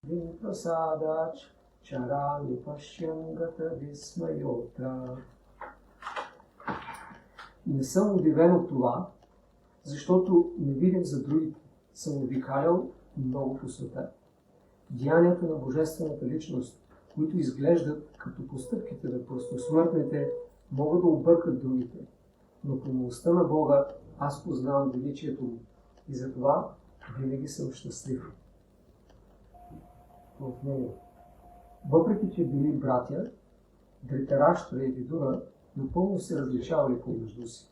Vimprasadach charani pashyangata vismayotра. Не съм удивен от това, защото не видим за другите. Съм обикалял много по света. Деянията на Божествената личност, които изглеждат като постъпките на простосмъртните, могат да объркат другите. Но по милостта на Бога аз познавам величието му и затова винаги съм щастлив в него. Въпреки че били братя, Дритараштра и Видура напълно се различавали помежду си.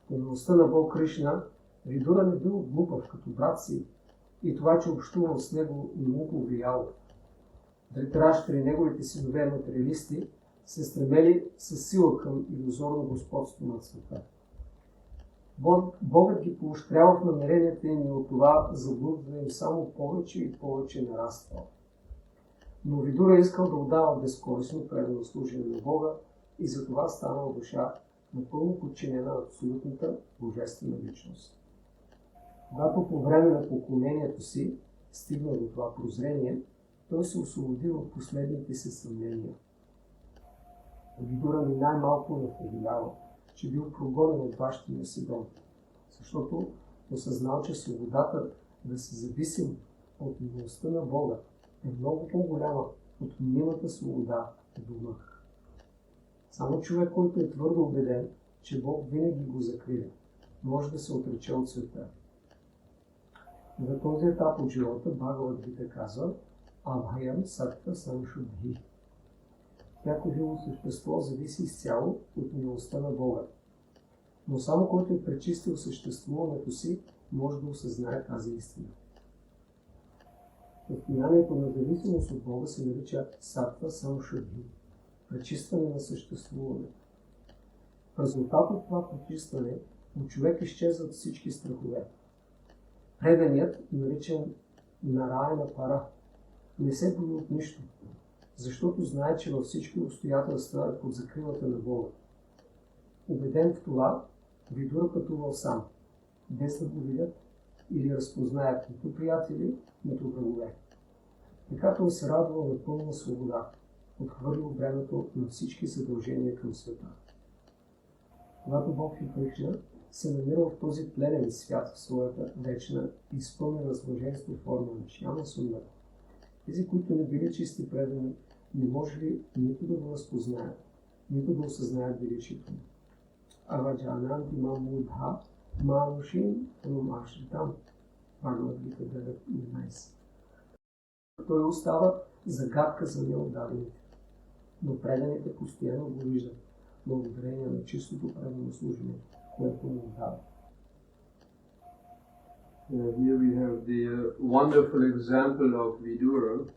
По милостта на Бог Кришна, Видура не бил глупав като брат си и това, че общувал с него, не му повлияло. Дритараштра и неговите синове материалисти се стремели със сила към илюзорно господство над света. Богът ги поощрява в намеренията им и от това заблудата им само повече и повече нараствал. Но Видура искал да отдава безкорисно предано служение на Бога и затова станал душа напълно подчинена на абсолютната божествена личност. Когато по време на поклонението си стигна до това прозрение, той се освободил от последните си съмнения. Видура ми най-малко не повелява, че бил прогонен от бащиния си дом, защото осъзнал, че свободата да се зависим от милостта на Бога е много по-голяма от мнимата свобода в дома. Само човек, който е твърдо убеден, че Бог винаги го закриля, може да се отрече от света. На този етап от живота Бхагавад Гита казва Абхаям Саттва Самшудхи. Всяко живо същество зависи изцяло от милостта на Бога. Но само който е пречистил съществуването си, може да осъзнае тази истина. Състоянието на зависимост от Бога се нарича Саттва Самшудхи, пречистване на съществуването. В резултат от това пречистване от човек изчезват всички страхове. Преданият, наричан Нараяна Пара, не се бои от нищо, защото знае, че във всички обстоятелства е под закрилата на Бога. Убеден в това, Видура пътувал сам, без да го видят или разпознаят нито приятели, нито врагове. Така той се радвал на пълна свобода, отхвърлил времето на всички задължения към света. Когато Бог и Кришна се намирал в този пленен свят в своята вечна, изпълнена с блаженство форма на Шяма Сундара, тези, които не били чисти предани, не можели нито да го разпознаят, нито да осъзнаят величието му. Аваджананти мамудха манушин анумашритам. Бхагавад Гита 9:11. Той остава загадка за неотдадените, но преданите постоянно го виждат, благодарение на чистото предано служение, което му отдава. Here we have the wonderful example of Vidura.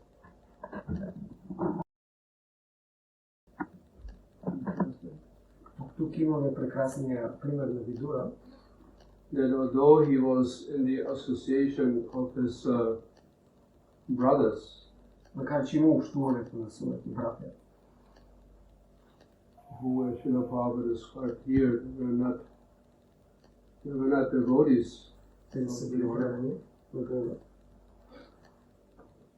Тук имаме прекрасния пример на Видура, That although he was in the association of his brothers, макар че има общуването на своите братя, who Srila Prabhupada described here, they were not devotees, те са били предани на Бога.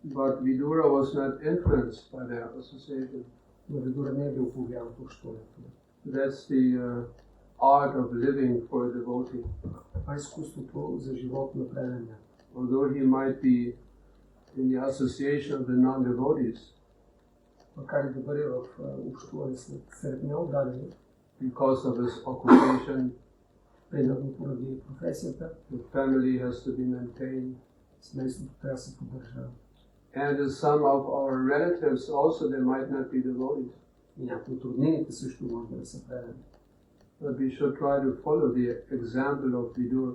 but Vidura was not influenced by their association. Но Видура не е бил повлиян от общуването. That's the art of living for a devotee. Това е изкуството за живот на предания. Although he might be in the association of the non-devotees, Макар и да бъде в общуване сред неотдадени, because of his occupation, примерно поради професията, the family has to be maintained, семейството трябва да се поддържа. and some of our relatives also, they might not be devotees. И някои от роднините също може да са предани. But we should try to follow the example of Vidura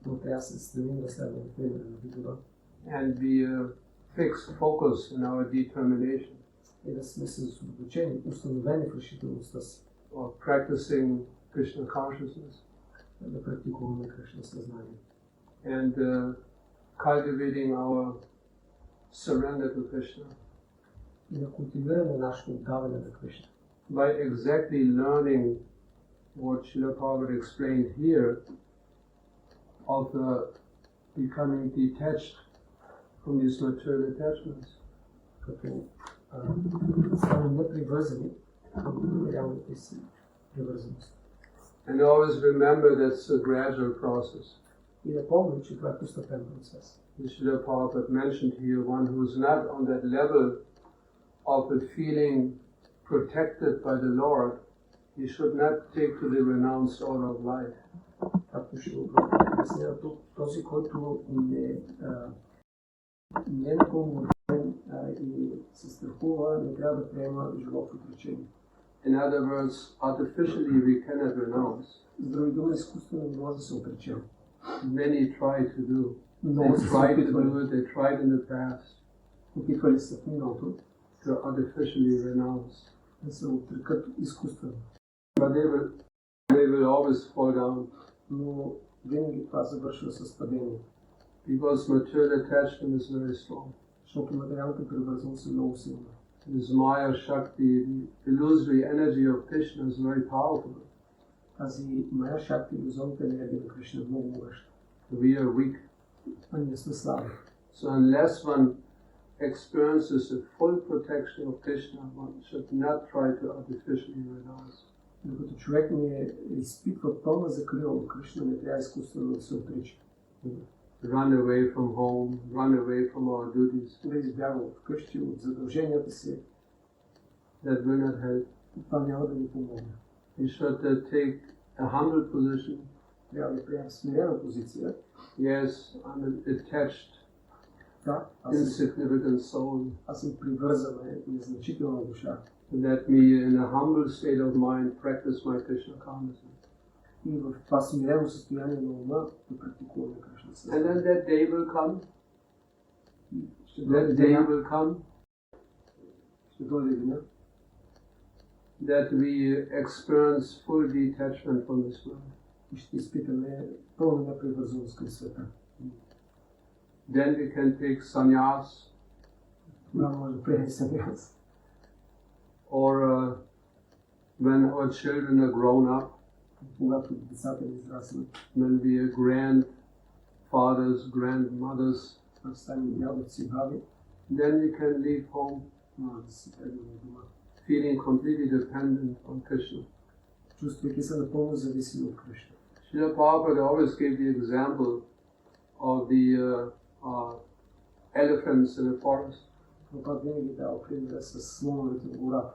Но трябва да се стремим да следваме примера на Видура and be fixed focus in our determination и да сме съсредоточени, установени в решителността си, of practicing Krishna consciousness да практикуваме Кришна съзнание and cultivating our surrender to Krishna и да култивираме нашето отдаване на Кришна. by exactly learning what Srila Prabhupada explained here of becoming detached from these material attachments. Като станем непривързани към материалните си привързаности. And always remember that's a gradual process. И да помним, че това е постепен процес. Srila Prabhupada mentioned here one who is not on that level of a feeling protected by the Lord, he should not take to the renounced order of life. Както ще обясня тук, този, който не е напълно и се страхува, не трябва да приема живот в отречение. In other words, artificially we cannot renounce. С други думи, изкуствено не може да се отречем. Many try to do. Много They се tried to опитвали. do it, they tried in the past Опитвали се в миналото to artificially renounce. да се отрекат изкуствено. But they will always fall down. Но винаги това завършва с падение. Because material attachment is very strong. Защото материалната привързаност е много силна. This Maya Shakti, the illusory energy of Krishna is very powerful. Тази Мая Шакти, иллюзорната енергия на Кришна е много могъща. We are weak. А ние сме слаби. So unless one experiences the full protection of Krishna, one should not try to artificially renounce. Докато човек не изпитва пълна закрила от Кришна, не трябва изкуствено да се отрича. Run away from home, run away from our duties. Да избяга от вкъщи, от задълженията си. That will not help. Това няма да ни помогне. We should take a humble position. Трябва да приемем смирена позиция. Yes, I'm an attached, Да, insignificant soul. аз съм привързана и незначителна душа. Let me, in a humble state of mind, practice my Krishna consciousness. И в това смирено състояние на ума да практикуваме Кришна And съзнание. then that day will come. Ще That дойде day деня, will come that we experience full detachment from this world. и ще изпитаме пълна непривързаност към света. Then we can take sannyas, Тогава може да приемем саньяс. or when our children are grown up, Когато децата ни израснат, when we are grandfathers, grandmothers, станем дядовци, баби, then we can leave home може да си тръгнем от дома, feeling completely dependent on Krishna. чувствайки се напълно зависими от Кришна. Srila Prabhupada always gave the example of the elephants in the forest. Прабхупад винаги дава примера с слоновете в гората.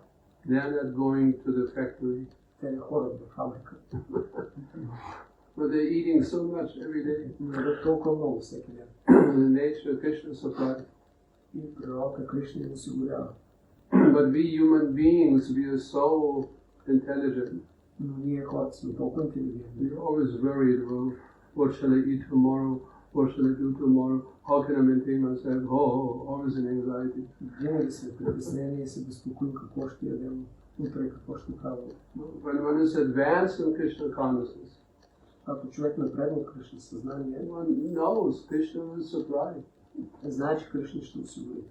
They are not going to the factory, Те не ходят в фабрика. but they're eating so much every day. Не ядат толкова много всеки ден. The nature Krishna supplies. И природата Кришна им осигурява. But we human beings, we are so intelligent. Но ние хората сме толкова интелигентни. We're always worried about what shall I eat tomorrow, what shall I do tomorrow, how can I maintain myself, always in anxiety. Винаги сме притеснени и се безпокоим какво ще ядем утре, какво ще правим. When one is advanced in Krishna consciousness, Ако човек напредне в Кришна съзнание, one knows Krishna will supply. знае, че Кришна ще осигури.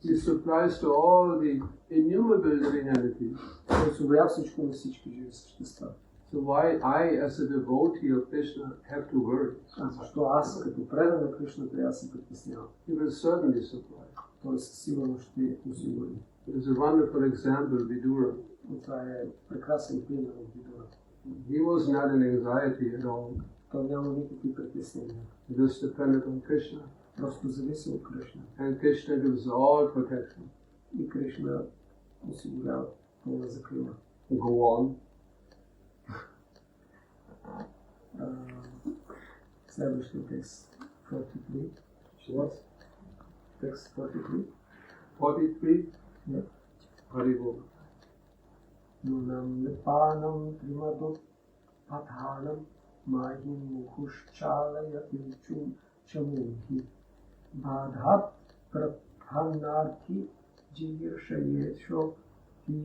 He supplies to all the innumerable living entities. Той осигурява всичко на всички живи същества. So why I, as a devotee of Krishna, have to worry? Защо аз, като предан на Кришна, трябва да се притеснявам? He will certainly supply. Той със сигурност ще осигури. It is a wonderful example, Vidura. Но това е прекрасен пример от Видура. He was not in anxiety at all. Той няма никакви притеснения. He was dependent on Krishna. Просто зависи от Кришна. And Krishna gives all protection. И Кришна осигурява пълна закрила. Go on. Следващия текст. 43. Текст 43. 43. Yeah. Haribol. Nunam nipanam trimadut pathanam mahim muhushchalayati chamunhi badhat prathanarthi jiyirshayesho hi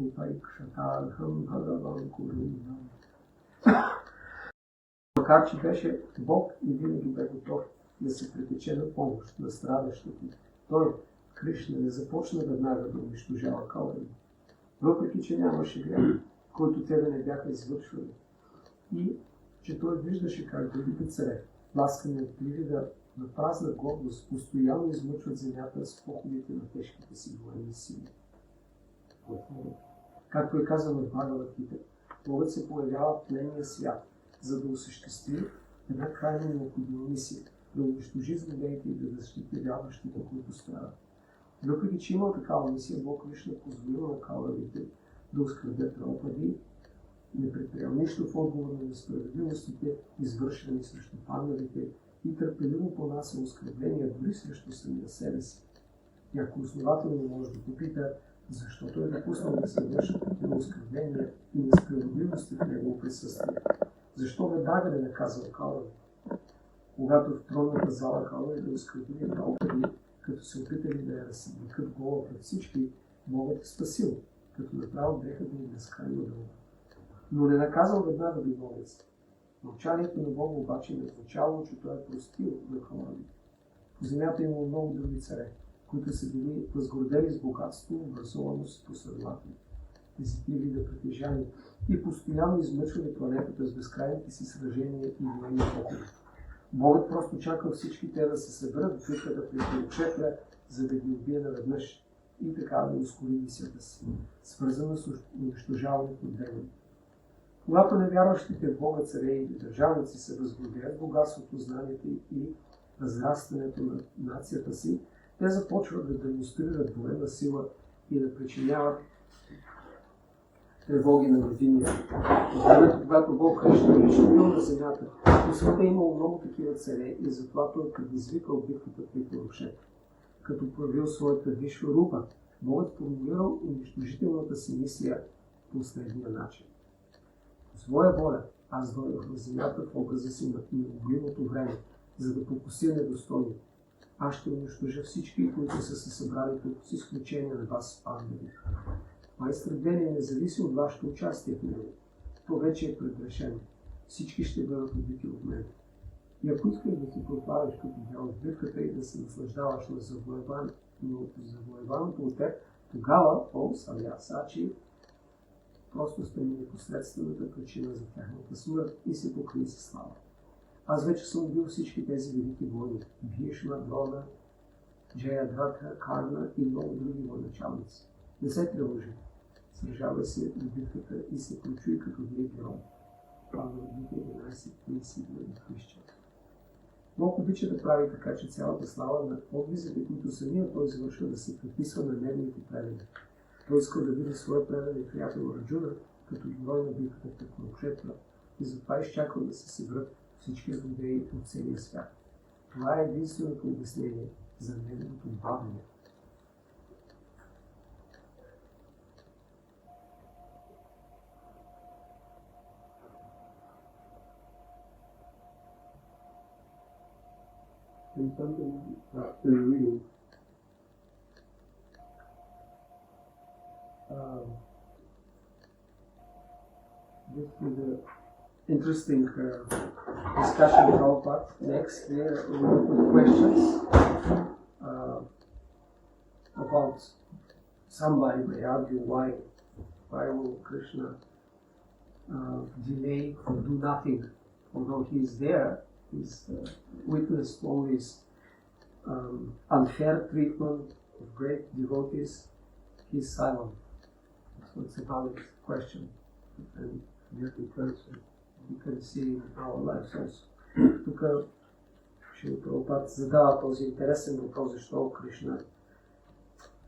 upaikshatarham bhagavan kurunam. Макар че беше Бог и винаги бе готов да се притече на помощ на страдащите, той, Кришна, не започна веднага да унищожава калпани. Въпреки че нямаше грях, който те да не бяха извършвали. И че той виждаше как другите царе, ласкани от привида, на празна гордост постоянно измъчват земята с походите на тежките си военни сили. Както е казано в Бхагавад-гита, Богът се появява в тленния свят, за да осъществи една крайно необходима мисия, да унищожи злодеите и да защити вярващите, които страдат. Въпреки че има такава мисия, Бог Кришна позволил на кауравите да оскърбят Драупади, не предприел нищо в отговор на несправедливостите, извършени срещу пандавите, и търпеливо понася оскърбления дори срещу самия себе си. Някой основателно може да попита, защото е допуснал да се вършат такива оскърбления и несправедливости в негово присъствие. Защо веднага не наказва кауравите? Когато в тронната зала кауравите оскърбили Драупади, като се опитали да я разсъблекат гола пред всички, Богът е спасил, като направил грехът им безкрайно дълго. Но не наказал веднага виновниците. Мълчанието на Бога обаче не означава, че той е простил на кауравите. По земята има много други царе, които са били възгордели с богатство, образованост и последователи. Тези три вида притежани и постоянно измъчвали планетата с безкрайните си сражения и военни походи. Богът просто чакал всички те да се съберат в битката при Курукшетра, за да ги убие наведнъж и така да ускори мисията си, свързана с унищожаването от демони. Когато невярващите в Бога царе и държавници се възгордеят богатството, знанието и разрастването на нацията си, те започват да демонстрират военна сила и да причиняват тревоги на родините. В времето, когато Бог Кришна лично бил на земята, по света е имало много такива царе и затова той предизвикал битката при Курукшетра. Като проявил своята Вишварупа, Богът формулирал унищожителната си мисия по следния начин. По своя воля аз дойдох на земята в образа си на неумолимото време, за да покуся недостойни. Аз ще унищожа всички, които са се събрали тук, с изключение на вас, пандави. Това изтребление не зависи от вашето участие в него. То вече е предрешено. Всички ще бъдат убити от мен. И ако искаш да си пропадаш като дял от битката и да се наслаждаваш на завоеваното от теб, тогава, Савясачи, просто стани непосредствената причина за тяхната смърт и се покри със слава. Аз вече съм убил всички тези велики войни. Бхишма, Дрона, Джаядратха, Карна и много други военачалници. Не се тревожи. Сражавай се в битката и се прочуй като велик герой. Бхагавад-гита 11:32 Христче. Бог обича да прави така, че цялата слава на подвизите, които самия той извършва, да се приписва на неговите предани. Той иска да види своя предан и приятел Арджуна като герой на битката при Курукшетра и затова изчаква да се съберат всички злодеи от целия свят. Това е единственото обяснение за неговото бавене. And something after reading, this is an interesting discussion with Prabhupada. Next, here we will put questions about somebody may argue why will Krishna delay or do nothing, although he is there. He's witnessed all this unfair treatment of great devotees. He's silent. So it's a valid question, and we can see in our lives also. Тук Шрила Прабхупад задава този интересен въпрос, защо Кришна,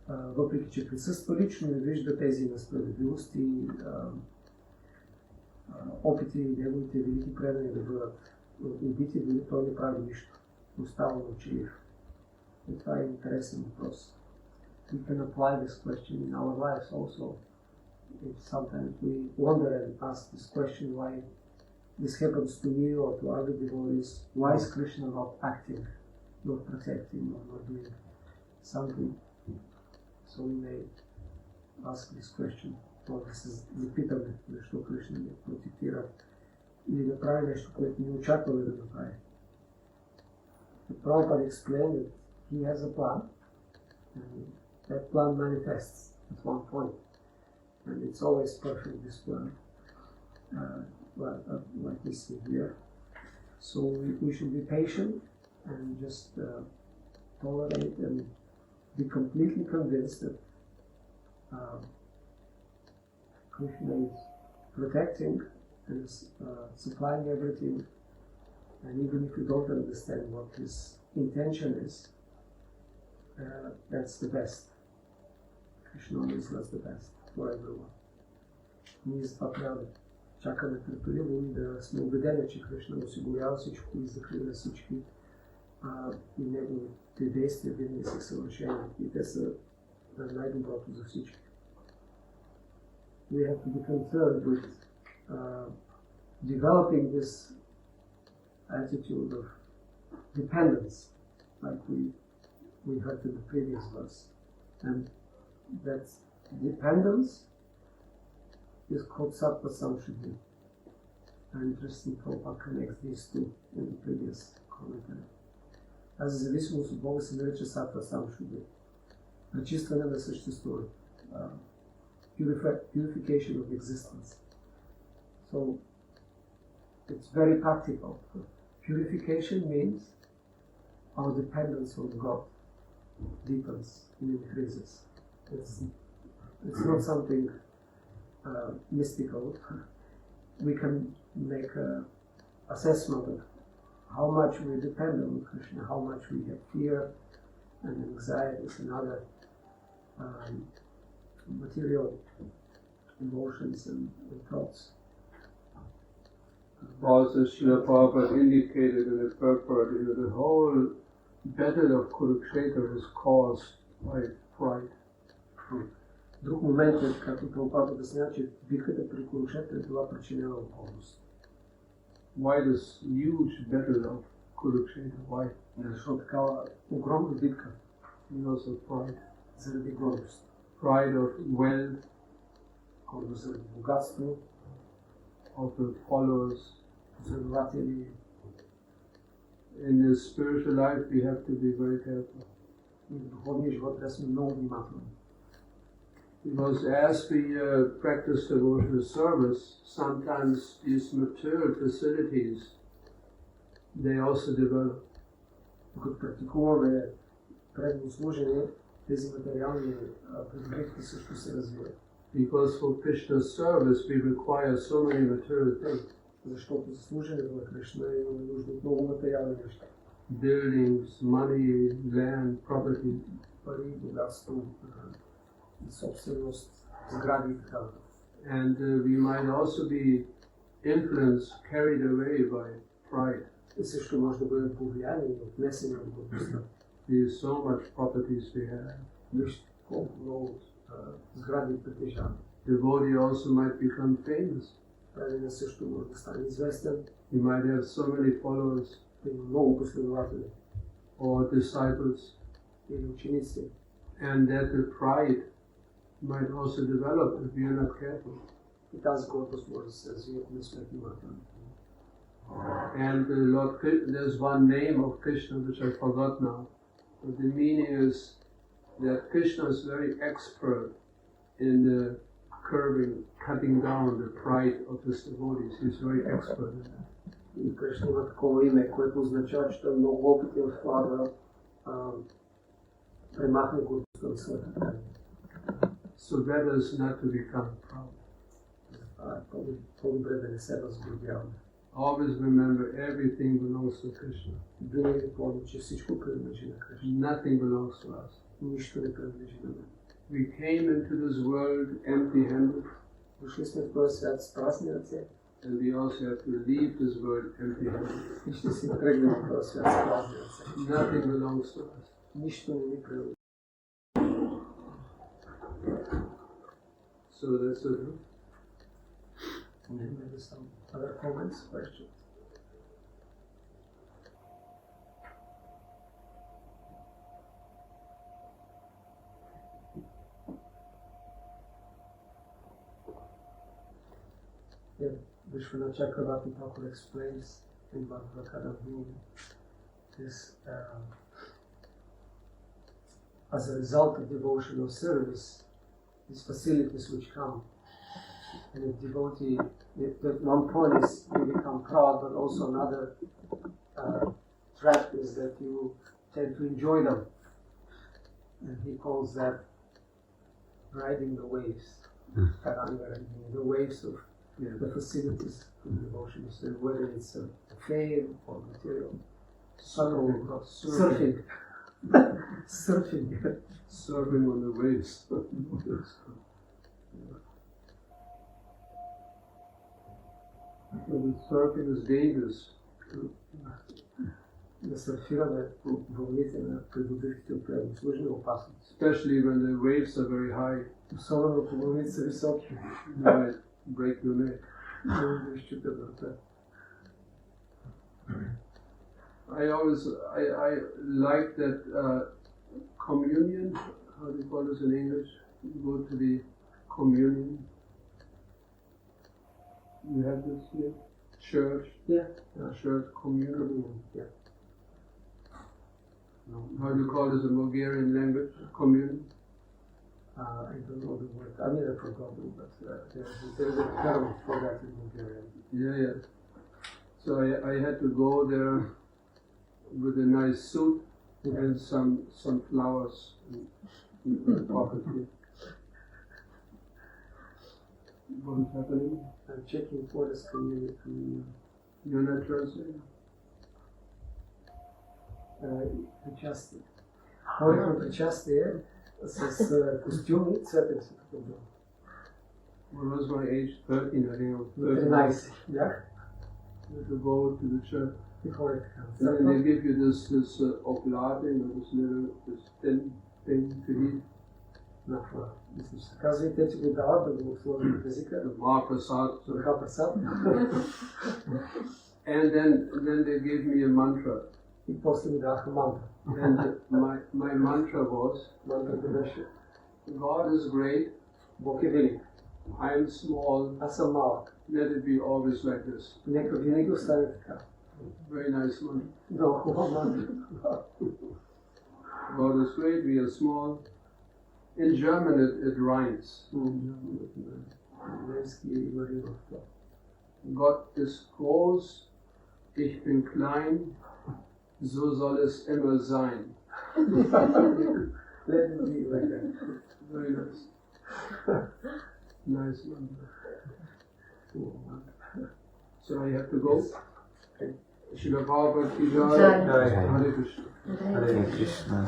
въпреки че присъства лично, не вижда тези несправедливости и опити и неговите велики предани да бъдат убити, дали той не прави нищо. Остава мълчалив. И това е интересен въпрос. We can apply this question in our lives also. If sometimes we wonder and ask this question, why this happens to me or to other devotees, why is Krishna not acting, not protecting, or not doing something? So we may ask this question. Това да се запитаме, защо Кришна не протектира или да прави нещо, което не очакваме да направи. The Prabhupada explained that he has a plan, and that plan manifests at one point, and it's always perfect, this plan, like we see here. So we should be patient and just tolerate and be completely convinced that Krishna is protecting and is supplying everything, and even if you don't understand what his intention is, that's the best. Krishna always does the best for everyone. Ние затова трябва да чакаме търпеливо и да сме убедени, че Кришна осигурява всичко и закриля всички и неговите действия винаги са съвършени и те са най-доброто за всички. We have to be concerned with developing this attitude of dependence, like we heard in the previous verse. And that dependence is called sattva samshuddhi. And interesting, Prabhupada connects these two in the previous commentary. Тази зависимост от Бога се нарича sattva samshuddhi. Пречистване на съществуването. Purification of existence. So it's very practical. Purification means our dependence on God deepens and increases. It's not something mystical. We can make an assessment of how much we depend on Krishna, how much we have fear and anxieties and other material emotions and thoughts. Also, Srila Prabhupada indicated in the purport that the whole battle of Kurukshetra was caused by pride. Друг момент е, както Прабхупада обяснява, че битката при Курукшетра е била причинена от гордост. Why this huge battle of Kurukshetra? Why? Защото такава огромна битка. Because of pride. Заради гордост. Pride of wealth. Гордост заради богатство. Of the followers. Последователи. In the spiritual life we have to be very careful. И в духовния живот трябва да сме много внимателни. Because as we practice devotional service, sometimes these material facilities, they also develop. Когато практикуваме предно служение, тези материални придобивки също се развиват. Because for Krishna's service we require so many material things. Защото за служенето на Кришна имаме нужда от много материални неща. Buildings, money, land, property. Пари, богатство, собственост, сгради и така. And we might also be influenced, carried away by pride. И също може да бъдем повлияни и отнесени от гордостта. There's so much properties we have. Вижте колко много сгради притежаваме. Devotee also might become famous. Преданен също може да стане известен. He might have so many followers. Да има много последователи. Or disciples. Или ученици. And that the pride might also develop if we are not careful. И тази гордост може да се развие, ако не сме внимателни. And there's one name of Krishna which I forgot now. But the meaning is that Krishna is very expert in the cutting down the pride of his devotees. He's very expert in that. И Кришна има такова име, което означава, че той е много опитен в това да премахне гордостта на своите преданни. So better is not to become proud. По-добре да не се възгордяваме. Always remember everything belongs to Krishna. Винаги помни, че всичко принадлежи на Кришна. Nothing belongs to us. Нищо не принадлежи на мен. We came into this world empty-handed. Дошли сме в този свят с празни ръце. And we also have to leave this world empty-handed. И ще си тръгнем в този свят с празни ръце. Nothing belongs to us. Нищо не ни принадлежи. So that's it. Maybe some other comments, questions? Yeah, Vishwanath Chakravarti Thakur explains in Bhagavad-gita this as a result of devotional service, these facilities which come. And if devotee, at one point is they become proud, but also another trap is that you tend to enjoy them. And he calls that riding the waves. Taranga, the waves of the facilities of devotion. So whether it's a fame or material. Surfing. Surfing. Surfing on the waves. Surfing is dangerous. Да серфираме по вълните на предудовите служи опасност. Especially when the waves are very high. Особено ако вълните са високи. You might break your neck. Може да изчупят врата. I like that communion. How do you call this in English? You go to the communion. You have this here? Church. Yeah. Church communion. Yeah. How do you call this in Bulgarian language? Communion. I don't know the word. I mean, I forgot it, but there's a term for that in Bulgarian. Yeah. So I had to go there with a nice suit and some flowers in the pocket here. What is happening? I'm checking for this communion. You're not translating? Причастие. Ходихме причастие с костюми, цветен си като бил. What was my age? 13, I think I was 13 бях. To go to the church. И ходих така. And then they give you this oblate, this thin thing to eat. Мисля, че се казва и те ти го дават да го сложи в езика. Mahaprasad. Mahaprasad. And then they gave me a mantra. И после ми даваха мантра. And my mantra was, Мантрата беше: God is great, Бог е велик. I am small, Аз съм малък. let it be always like this. Нека винаги остане така. Very nice mantra. Много хубава мантра. God is great, we are small. In German it rhymes. Немски има рима в това. Gott ist groß, ich bin klein, so soll es immer sein. Let it be like that. Very nice. Nice mantra. So I have to go. Srila Prabhupada ki jai. Hare Krishna. Hare Krishna.